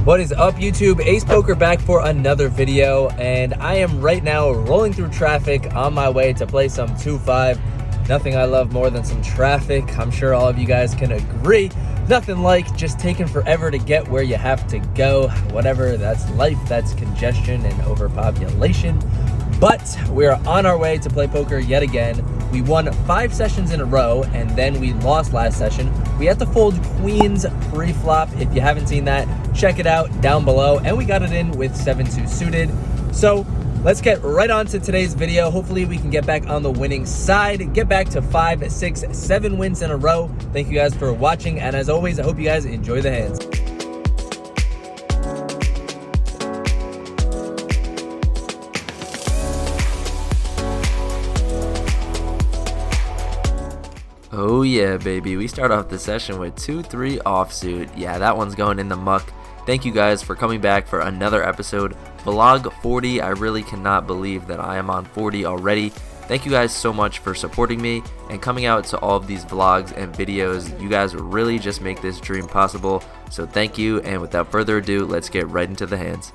What is up, YouTube? Ace Poker back for another video, and I am right now rolling through traffic on my way to play some 2-5. Nothing I love more than some traffic. I'm sure all of you guys can agree. Nothing like just taking forever to get where you have to go. Whatever, that's life, that's congestion and overpopulation. But we're on our way to play poker yet again. We won 5 sessions in a row, and then we lost last session. We had to fold queens pre-flop. If you haven't seen that, check it out down below. And we got it in with 7-2 suited. So let's get right on to today's video. Hopefully we can get back on the winning side, get back to 5, 6, 7 wins in a row. Thank you guys for watching, and as always, I hope you guys enjoy the hands. Oh yeah, baby, we start off the session with 2-3 offsuit. Yeah, that one's going in the muck. Thank you guys for coming back for another episode. Vlog 40, I really cannot believe that I am on 40 already. Thank you guys so much for supporting me and coming out to all of these vlogs and videos. You guys really just make this dream possible. So thank you, and without further ado, let's get right into the hands.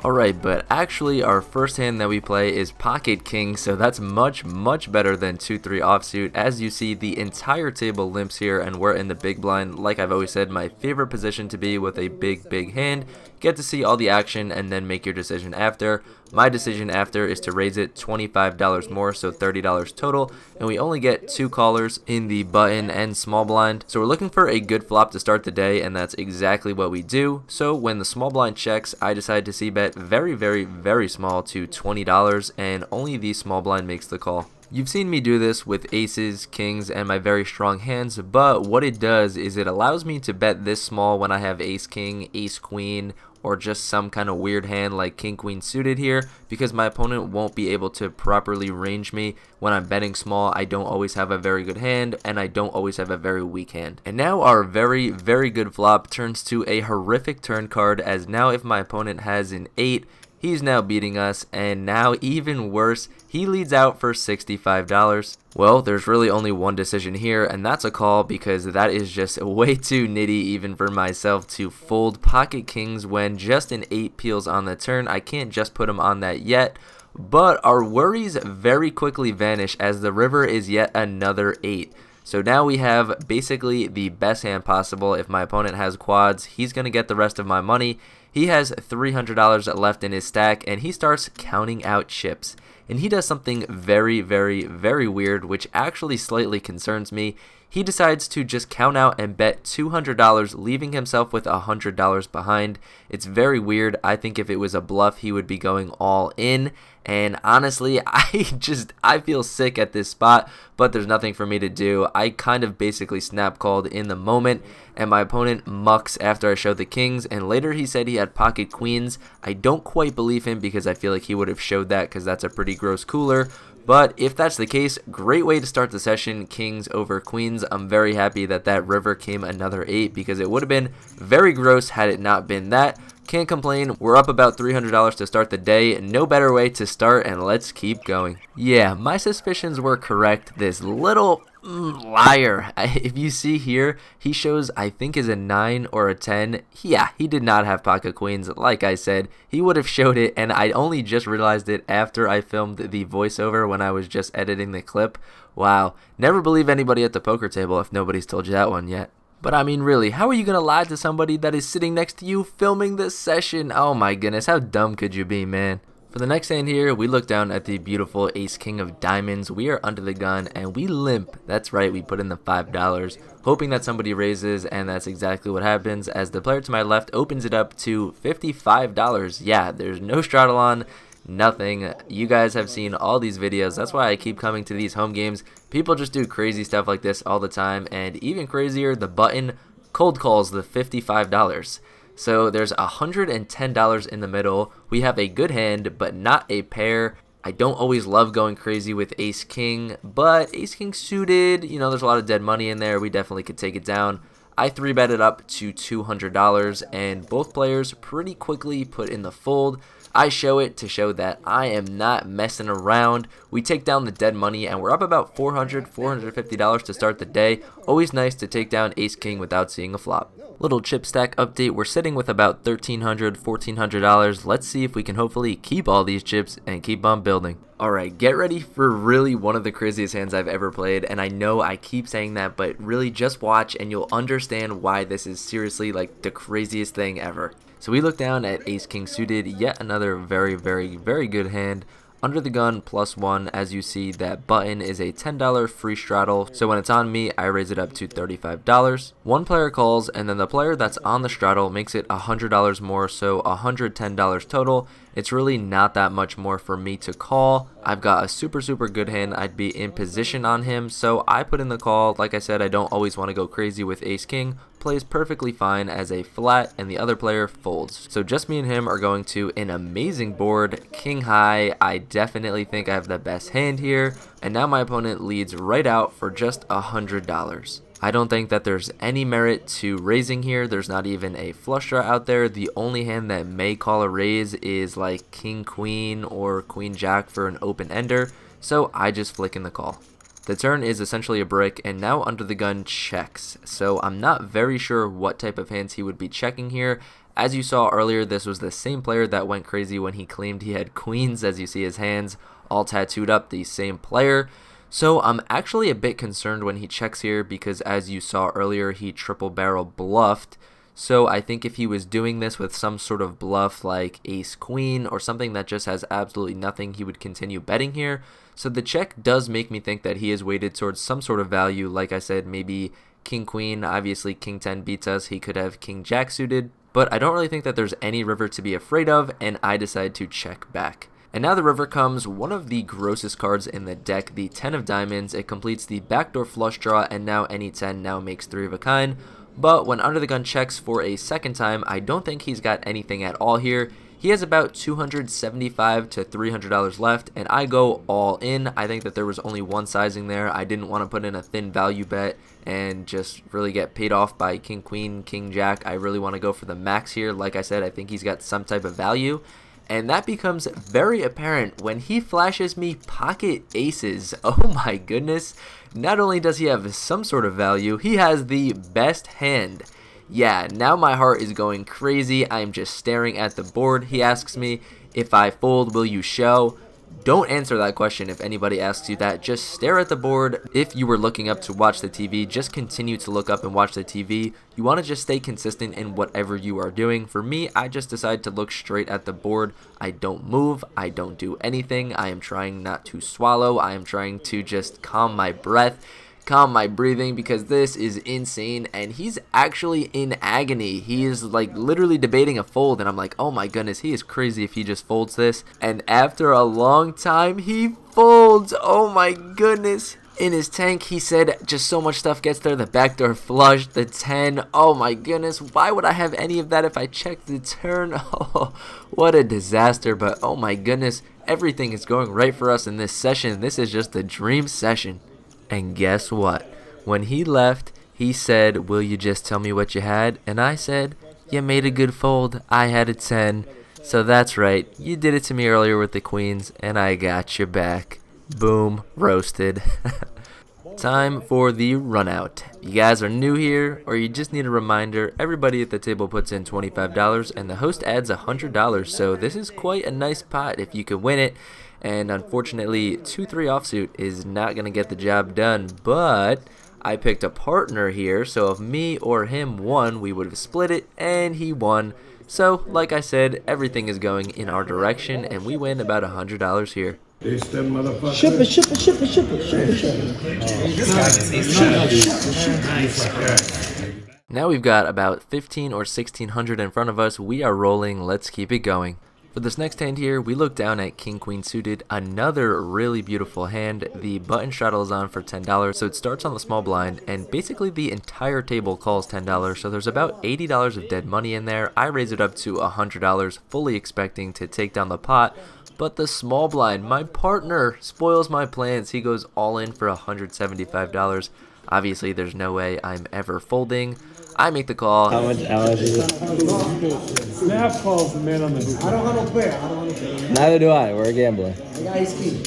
Alright, but actually our first hand that we play is pocket king, so that's much better than 2-3 offsuit. As you see, the entire table limps here, and we're in the big blind. Like I've always said, my favorite position to be with a big hand. Get to see all the action and then make your decision after. My decision after is to raise it $25 more, so $30 total, and we only get 2 callers in the button and small blind. So we're looking for a good flop to start the day, and that's exactly what we do. So when the small blind checks, I decide to c-bet very small to $20, and only the small blind makes the call. You've seen me do this with aces, kings, and my very strong hands, but what it does is it allows me to bet this small when I have ace king, ace queen, or just some kind of weird hand like king queen suited here, because my opponent won't be able to properly range me. When I'm betting small, I don't always have a very good hand, and I don't always have a very weak hand. And now our very good flop turns to a horrific turn card, as now if my opponent has an 8, he's now beating us, and now even worse, he leads out for $65. Well, there's really only one decision here, and that's a call, because that is just way too nitty even for myself to fold pocket kings when just an 8 peels on the turn. I can't just put him on that yet, but our worries very quickly vanish as the river is yet another 8. So now we have basically the best hand possible. If my opponent has quads, he's going to get the rest of my money. He has $300 left in his stack, and he starts counting out chips. And he does something very weird, which actually slightly concerns me. He decides to just count out and bet $200, leaving himself with $100 behind. It's very weird. I think if it was a bluff, he would be going all in. And honestly, I feel sick at this spot, but there's nothing for me to do. I kind of basically snap called in the moment, and my opponent mucks after I show the kings, and later he said he had pocket queens. I don't quite believe him, because I feel like he would have showed that, because that's a pretty gross cooler. But if that's the case, great way to start the session, kings over queens. I'm very happy that that river came another 8, because it would have been very gross had it not been that. Can't complain. We're up about $300 to start the day. No better way to start, and let's keep going. Yeah, my suspicions were correct. This little liar. If you see here, he shows, I think, is a 9 or a 10. Yeah, he did not have pocket queens. Like I said, he would have showed it, and I only just realized it after I filmed the voiceover when I was just editing the clip. Wow, never believe anybody at the poker table if nobody's told you that one yet. But I mean, really, how are you going to lie to somebody that is sitting next to you filming this session? Oh my goodness, how dumb could you be, man? For the next hand here, we look down at the beautiful ace king of diamonds. We are under the gun, and we limp. That's right, we put in the $5, hoping that somebody raises, and that's exactly what happens, as the player to my left opens it up to $55. Yeah, there's no straddle on. Nothing. You guys have seen all these videos. That's why I keep coming to these home games. People just do crazy stuff like this all the time, and even crazier, the button cold calls the $55. So there's $110 in the middle. We have a good hand, but not a pair. I don't always love going crazy with ace king, but ace king suited, you know, there's a lot of dead money in there. We definitely could take it down. I 3-bet it up to $200, and both players pretty quickly put in the fold. I show it to show that I am not messing around. We take down the dead money, and we're up about $450 to start the day. Always nice to take down ace king without seeing a flop. Little chip stack update, we're sitting with about $1,300, $1,400. Let's see if we can hopefully keep all these chips and keep on building. Alright, get ready for really one of the craziest hands I've ever played, and I know I keep saying that, but really just watch and you'll understand why this is seriously like the craziest thing ever. So we look down at ace king suited, yet another very good hand. Under the gun +1, as you see, that button is a $10 free straddle, so when it's on me, I raise it up to $35. One player calls, and then the player that's on the straddle makes it $100 more, so $110 total. It's really not that much more for me to call. I've got a super good hand. I'd be in position on him, so I put in the call. Like I said, I don't always want to go crazy with ace king. Plays perfectly fine as a flat, and the other player folds. So just me and him are going to an amazing board, king high. I definitely think I have the best hand here, and now my opponent leads right out for just $100. I don't think that there's any merit to raising here. There's not even a flush draw out there. The only hand that may call a raise is like king queen or queen jack for an open ender, so I just flick in the call. The turn is essentially a brick, and now under the gun checks, so I'm not very sure what type of hands he would be checking here. As you saw earlier, this was the same player that went crazy when he claimed he had queens. As you see his hands all tattooed up, the same player. So I'm actually a bit concerned when he checks here, because as you saw earlier, he triple barrel bluffed. So I think if he was doing this with some sort of bluff like ace queen or something that just has absolutely nothing, he would continue betting here. So the check does make me think that he is weighted towards some sort of value. Like I said, maybe king queen. Obviously king 10 beats us. He could have king jack suited, but I don't really think that there's any river to be afraid of, and I decide to check back. And now the river comes, one of the grossest cards in the deck, the 10 of diamonds. It completes the backdoor flush draw, and now any 10 now makes 3 of a kind. But when under the gun checks for a second time, I don't think he's got anything at all here. He has about $275 to $300 left, and I go all in. I think that there was only one sizing there. I didn't want to put in a thin value bet and just really get paid off by king queen, king jack. I really want to go for the max here. Like I said, I think he's got some type of value. And that becomes very apparent when he flashes me pocket aces. Oh my goodness. Not only does he have some sort of value, he has the best hand. Yeah, now my heart is going crazy. I am just staring at the board. He asks me, if I fold, will you show? Don't answer that question if anybody asks you that. Just stare at the board. If you were looking up to watch the TV, just continue to look up and watch the TV. You want to just stay consistent in whatever you are doing. For me, I just decide to look straight at the board. I don't move. I don't do anything. I am trying not to swallow. I am trying to just calm my breath, calm my breathing, because this is insane. And he's actually in agony. He is like literally debating a fold, and I'm like, oh my goodness, he is crazy if he just folds this. And after a long time, he folds. Oh my goodness. In his tank, he said just so much stuff gets there. The backdoor flush, the 10. Oh my goodness, why would I have any of that if I checked the turn? Oh, what a disaster. But oh my goodness, everything is going right for us in this session. This is just a dream session. And guess what? When he left, he said, will you just tell me what you had? And I said, you made a good fold. I had a 10. So that's right. You did it to me earlier with the queens, and I got you back. Boom. Roasted. Time for the run out. You guys are new here, or you just need a reminder, everybody at the table puts in $25, and the host adds $100. So this is quite a nice pot if you could win it. And unfortunately, 2-3 offsuit is not going to get the job done, but I picked a partner here, so if me or him won, we would have split it, and he won. So, like I said, everything is going in our direction, and we win about $100 here. Ship it. This guy just needs to Now we've got about 15 or 1600 in front of us. We are rolling. Let's keep it going. For this next hand here, we look down at king queen suited, another really beautiful hand. The button straddle is on for $10, so it starts on the small blind, and basically the entire table calls $10, so there's about $80 of dead money in there. I raise it up to $100, fully expecting to take down the pot, but the small blind, my partner, spoils my plans. He goes all in for $175. Obviously, there's no way I'm ever folding. I make the call. How much is it? Snap calls the man on the. I don't have no player. I don't have no player. Neither do I. We're a gambler. I got ace king.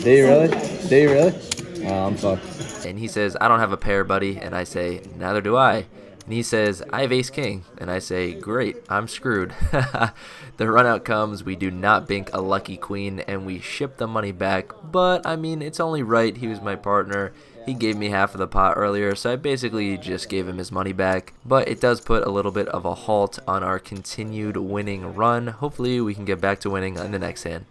Do you really? Do you really? Oh, I'm fucked. And he says, I don't have a pair, buddy. And I say, neither do I. And he says, I have ace king. And I say, great, I'm screwed. The run out comes, we do not bink a lucky queen, and we ship the money back. But, I mean, it's only right. He was my partner. He gave me half of the pot earlier, so I basically just gave him his money back. But it does put a little bit of a halt on our continued winning run. Hopefully we can get back to winning on the next hand.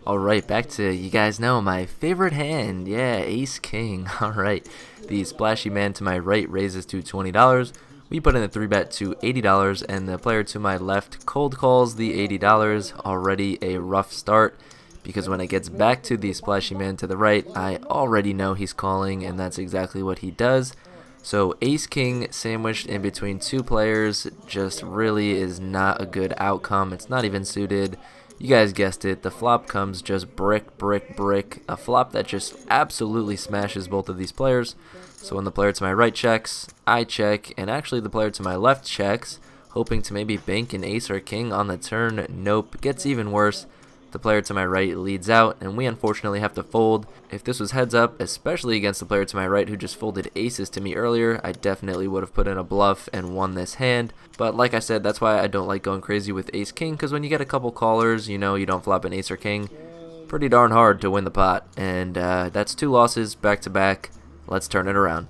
Alright, back to, you guys know, my favorite hand. Yeah, ace king. Alright, the splashy man to my right raises to $20. We put in the 3-bet to $80, and the player to my left cold calls the $80. Already a rough start, because when it gets back to the splashy man to the right, I already know he's calling, and that's exactly what he does. So ace king sandwiched in between two players just really is not a good outcome. It's not even suited. You guys guessed it, the flop comes just brick, brick, brick. A flop that just absolutely smashes both of these players. So when the player to my right checks, I check, and actually the player to my left checks, hoping to maybe bank an ace or king on the turn. Nope, gets even worse. The player to my right leads out, and we unfortunately have to fold. If this was heads up, especially against the player to my right who just folded aces to me earlier, I definitely would have put in a bluff and won this hand. But like I said, that's why I don't like going crazy with ace king, because when you get a couple callers, you know you don't flop an ace or king. Pretty darn hard to win the pot, and that's 2 losses back to back. Let's turn it around.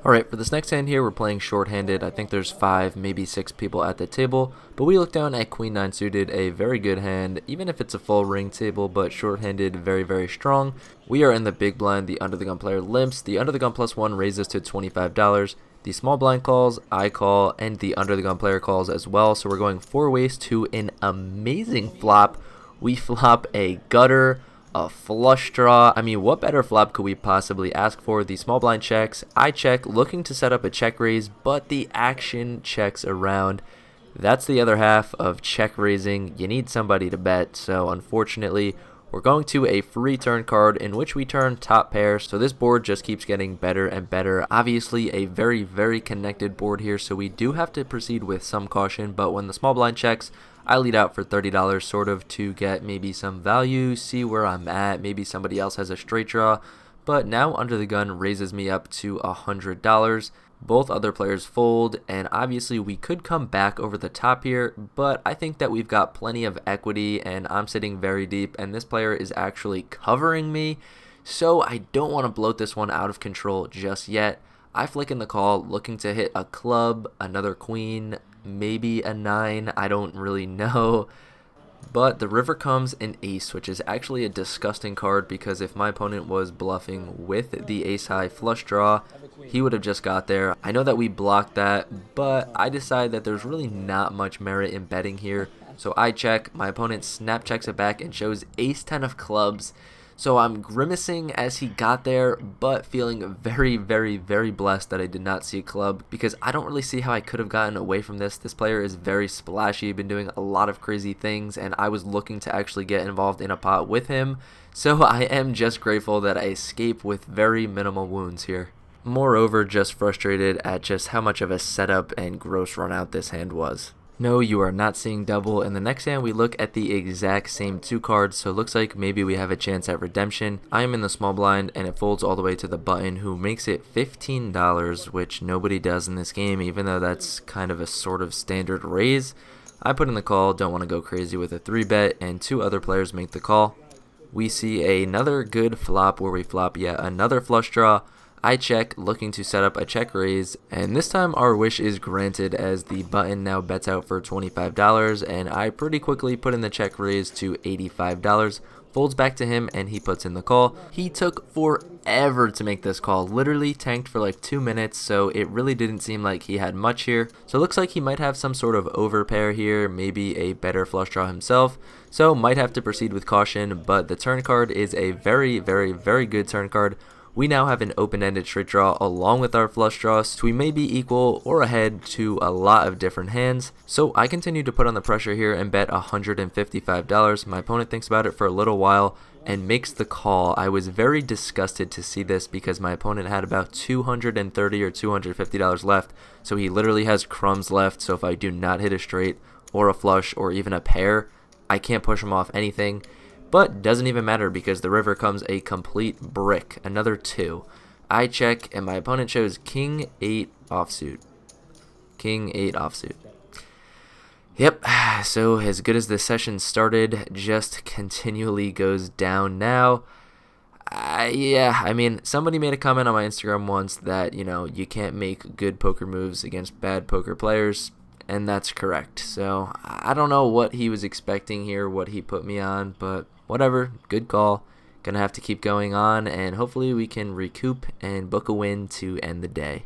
Alright, for this next hand here, we're playing short-handed. I think there's 5, maybe 6 people at the table, but we look down at Queen 9 suited, a very good hand, even if it's a full ring table, but short-handed, very, very strong. We are in the big blind, the under the gun player limps, the under the gun +1 raises to $25, the small blind calls, I call, and the under the gun player calls as well, so we're going 4 ways to an amazing flop. We flop a gutter, a flush draw. I mean, what better flop could we possibly ask for? The small blind checks, I check, looking to set up a check raise, but the action checks around. That's the other half of check raising. You need somebody to bet, so unfortunately we're going to a free turn card in which we turn top pair, so this board just keeps getting better and better. Obviously a very, very connected board here, so we do have to proceed with some caution, but when the small blind checks, I lead out for $30 sort of to get maybe some value, see where I'm at, maybe somebody else has a straight draw, but now under the gun raises me up to $100. Both other players fold, and obviously we could come back over the top here, but I think that we've got plenty of equity, and I'm sitting very deep, and this player is actually covering me, so I don't want to bloat this one out of control just yet. I flick in the call, looking to hit a club, another queen, maybe a 9, I don't really know. But the river comes an ace, which is actually a disgusting card, because if my opponent was bluffing with the ace high flush draw, he would have just got there. I know that we blocked that, but I decide that there's really not much merit in betting here. So I check, my opponent snap checks it back and shows ace 10 of clubs. So I'm grimacing as he got there, but feeling very, very, very blessed that I did not see a club, because I don't really see how I could have gotten away from this. This player is very splashy, been doing a lot of crazy things, and I was looking to actually get involved in a pot with him. So I am just grateful that I escape with very minimal wounds here. Moreover, just frustrated at just how much of a setup and gross run out this hand was. No, you are not seeing double. In the next hand, we look at the exact same 2 cards, so it looks like maybe we have a chance at redemption. I am in the small blind, and it folds all the way to the button, who makes it $15, which nobody does in this game, even though that's kind of a sort of standard raise. I put in the call, don't want to go crazy with a 3-bet, and 2 other players make the call. We see another good flop where we flop yet another flush draw. I check, looking to set up a check raise, and this time our wish is granted as the button now bets out for $25, and I pretty quickly put in the check raise to $85. Folds back to him, and he puts in the call. He took forever to make this call, literally tanked for like 2 minutes, so it really didn't seem like he had much here. So it looks like he might have some sort of overpair here, maybe a better flush draw himself, so might have to proceed with caution, but the turn card is a very, very, very good turn card. We now have an open-ended straight draw along with our flush draw, so we may be equal or ahead to a lot of different hands. So I continue to put on the pressure here and bet $155. My opponent thinks about it for a little while and makes the call. I was very disgusted to see this because my opponent had about $230 or $250 left, so he literally has crumbs left. So if I do not hit a straight or a flush or even a pair, I can't push him off anything. But doesn't even matter because the river comes a complete brick, another 2. I check and my opponent shows king 8 offsuit. King 8 offsuit. Yep, so as good as the session started, just continually goes down now. Yeah, I mean, somebody made a comment on my Instagram once that, you can't make good poker moves against bad poker players, and that's correct. So I don't know what he was expecting here, what he put me on, but whatever, good call. Gonna have to keep going on, and hopefully we can recoup and book a win to end the day.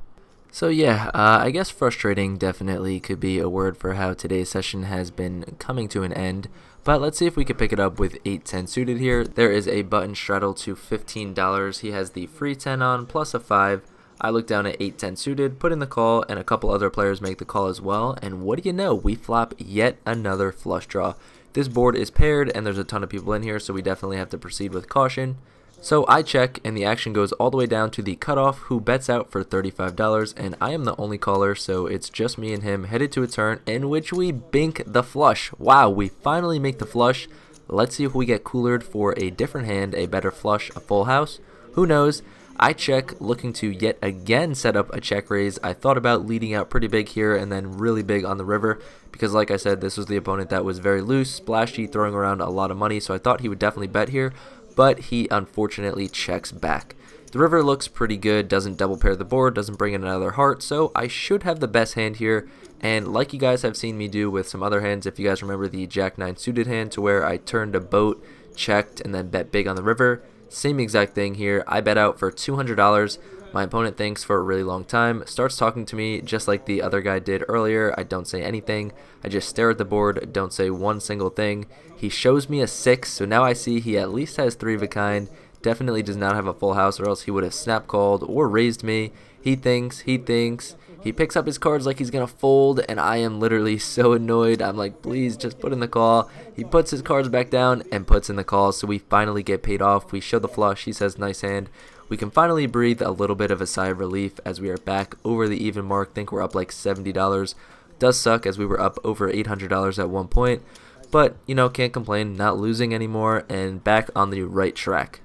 So yeah, I guess frustrating definitely could be a word for how today's session has been coming to an end. But let's see if we can pick it up with 8-10 suited here. There is a button straddle to $15. He has the free 10 on plus a 5. I look down at 8-10 suited, put in the call, and a couple other players make the call as well. And what do you know? We flop yet another flush draw. This board is paired and there's a ton of people in here, so we definitely have to proceed with caution. So I check and the action goes all the way down to the cutoff, who bets out for $35, and I am the only caller, so it's just me and him headed to a turn in which we bink the flush. Wow, we finally make the flush. Let's see if we get coolered for a different hand, a better flush, a full house. Who knows? I check, looking to yet again set up a check raise. I thought about leading out pretty big here and then really big on the river because, like I said, this was the opponent that was very loose, splashy, throwing around a lot of money, so I thought he would definitely bet here, but he unfortunately checks back. The river looks pretty good, doesn't double pair the board, doesn't bring in another heart, so I should have the best hand here. And like you guys have seen me do with some other hands, if you guys remember the Jack 9 suited hand to where I turned a boat, checked, and then bet big on the river, same exact thing here. I bet out for $200. My opponent thinks for a really long time, starts talking to me just like the other guy did earlier. I don't say anything. I just stare at the board, don't say one single thing. He shows me a 6, so now I see he at least has 3 of a kind. Definitely does not have a full house, or else he would have snap called or raised me. He thinks. He picks up his cards like he's going to fold, and I am literally so annoyed. I'm like, please, just put in the call. He puts his cards back down and puts in the call, so we finally get paid off. We show the flush. He says, nice hand. We can finally breathe a little bit of a sigh of relief as we are back over the even mark. Think we're up like $70. Does suck as we were up over $800 at one point, but, can't complain. Not losing anymore and back on the right track.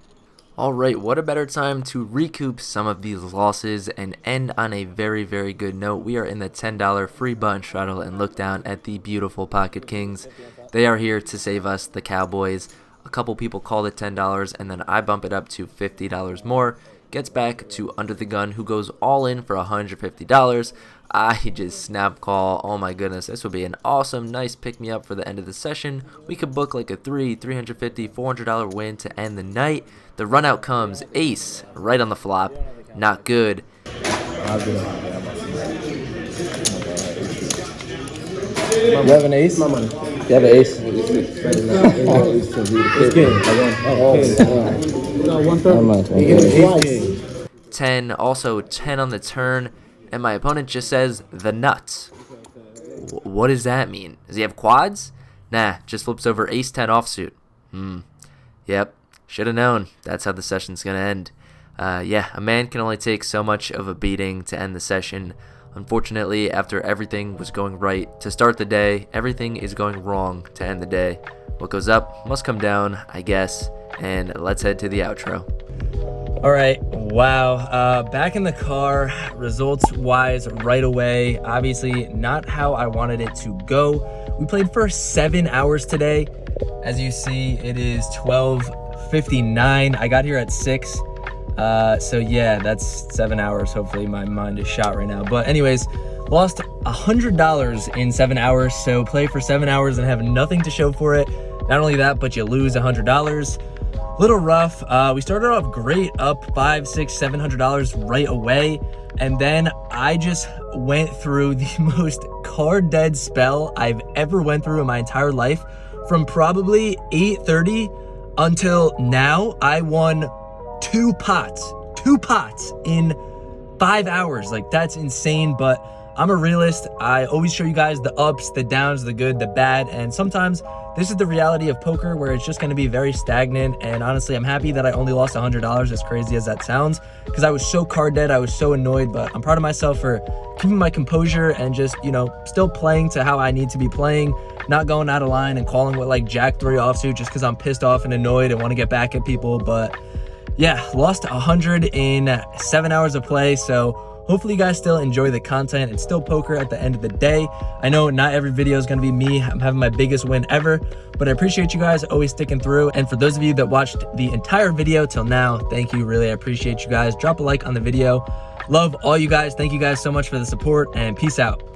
Alright, what a better time to recoup some of these losses and end on a very, very good note. We are in the $10 free button straddle and look down at the beautiful Pocket Kings. They are here to save us, the Cowboys. A couple people called it $10 and then I bump it up to $50 more. Gets back to Under the Gun, who goes all in for $150. I just snap call. Oh my goodness, this would be an awesome, nice pick-me-up for the end of the session. We could book like a $350, $400 win to end the night. The run out comes ace right on the flop. Not good. You have an ace? My money. You have an ace? It's good. I won. 10, also 10 on the turn, and my opponent just says the nuts. What does that mean? Does he have quads? Nah, just flips over ace 10 offsuit. Yep, should have known. That's how the session's gonna end. Yeah, a man can only take so much of a beating to end the session. Unfortunately, after everything was going right to start the day, everything is going wrong to end the day. What goes up must come down, I guess, and let's head to the outro. All right, wow, back in the car, results-wise right away. Obviously, not how I wanted it to go. We played for 7 hours today. As you see, it is 12:59. I got here at 6. So yeah, that's 7 hours. Hopefully my mind is shot right now. But anyways, lost $100 in 7 hours. So play for 7 hours and have nothing to show for it. Not only that, but you lose $100. Little rough. We started off great, up $500, $600, $700 right away. And then I just went through the most card dead spell I've ever went through in my entire life. From probably 8:30 until now, I won 2 pots. 2 pots in 5 hours. Like, that's insane. But I'm a realist. I always show you guys the ups, the downs, the good, the bad, and sometimes this is the reality of poker, where it's just going to be very stagnant. And honestly, I'm happy that I only lost $100, as crazy as that sounds, because I was so card dead. I was so annoyed, but I'm proud of myself for keeping my composure and just, you know, still playing to how I need to be playing, not going out of line and calling with like Jack 3 offsuit just because I'm pissed off and annoyed and want to get back at people. But yeah, lost 100 in 7 hours of play. So hopefully you guys still enjoy the content. It's still poker at the end of the day. I know not every video is going to be me. I'm having my biggest win ever, but I appreciate you guys always sticking through. And for those of you that watched the entire video till now, thank you. Really, I appreciate you guys. Drop a like on the video. Love all you guys. Thank you guys so much for the support, and peace out.